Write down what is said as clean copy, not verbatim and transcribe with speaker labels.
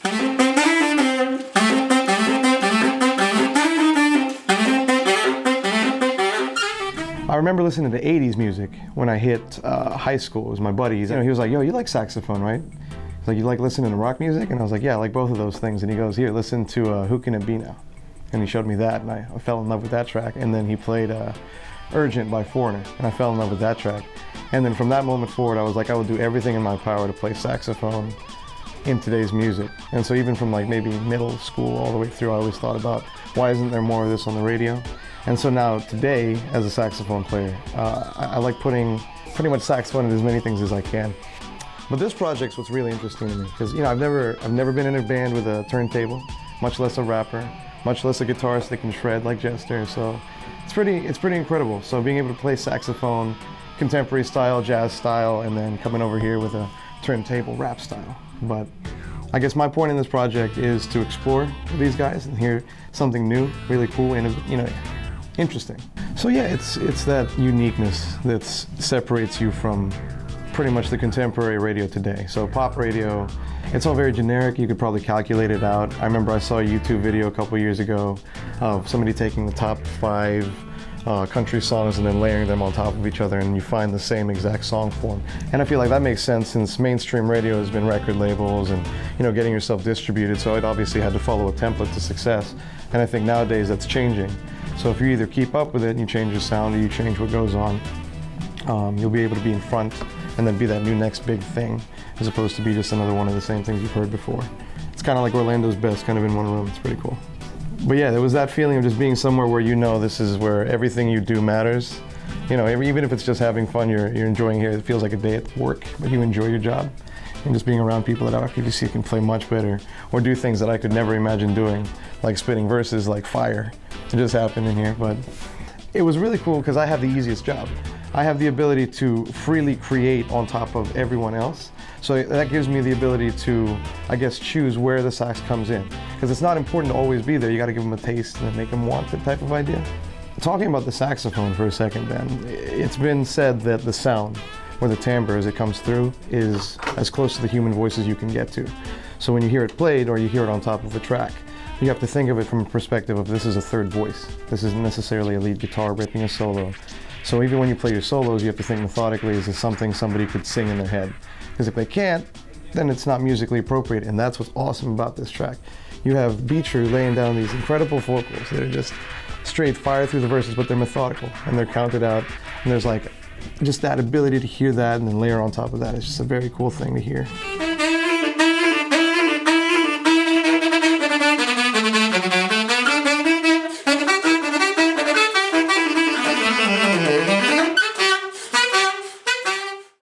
Speaker 1: I remember listening to 80s music when I hit high school. It was my buddies. You know, he was like, yo, you like saxophone, right? He's like, you like listening to rock music? And I was like, yeah, I like both of those things. And he goes, here, listen to Who Can It Be Now? And he showed me that, and I fell in love with that track. And then he played Urgent by Foreigner, and I fell in love with that track. And then from that moment forward, I was like, I would do everything in my power to play saxophone in today's music. And so even from like maybe middle school all the way through, I always thought about, why isn't there more of this on the radio? And so now today, as a saxophone player, I like putting pretty much saxophone in as many things as I can. But this project's what's really interesting to me, because you know I've never been in a band with a turntable, much less a rapper, much less a guitarist that can shred like Jester. So it's pretty incredible. So being able to play saxophone, contemporary style, jazz style, and then coming over here with a turntable rap style. But I guess my point in this project is to explore these guys and hear something new, really cool, and you know, interesting. So yeah, it's that uniqueness that separates you from pretty much the contemporary radio today. So pop radio, it's all very generic. You could probably calculate it out. I remember I saw a YouTube video a couple years ago of somebody taking the top 5 country songs and then layering them on top of each other, and you find the same exact song form. And I feel like that makes sense since mainstream radio has been record labels and you know getting yourself distributed, so it obviously had to follow a template to success. And I think nowadays that's changing. So if you either keep up with it and you change your sound or you change what goes on, you'll be able to be in front and then be that new next big thing, as opposed to be just another one of the same things you've heard before. It's kind of like Orlando's Best, kind of in one room. It's pretty cool. But yeah, there was that feeling of just being somewhere where you know this is where everything you do matters. You know, even if it's just having fun, you're enjoying here. It feels like a day at work, but you enjoy your job. And just being around people that obviously can play much better or do things that I could never imagine doing, like spitting verses like fire. It just happened in here, but it was really cool because I have the easiest job. I have the ability to freely create on top of everyone else. So that gives me the ability to, I guess, choose where the sax comes in. Because it's not important to always be there. You got to give them a taste and make them want it type of idea. Talking about the saxophone for a second then, it's been said that the sound, or the timbre as it comes through, is as close to the human voice as you can get to. So when you hear it played or you hear it on top of a track, you have to think of it from a perspective of this is a third voice. This isn't necessarily a lead guitar ripping a solo. So even when you play your solos, you have to think methodically, is this something somebody could sing in their head? Because if they can't, then it's not musically appropriate, and that's what's awesome about this track. You have Beecher laying down these incredible vocals that are just straight fire through the verses, but they're methodical, and they're counted out, and there's like just that ability to hear that and then layer on top of that. It's just a very cool thing to hear.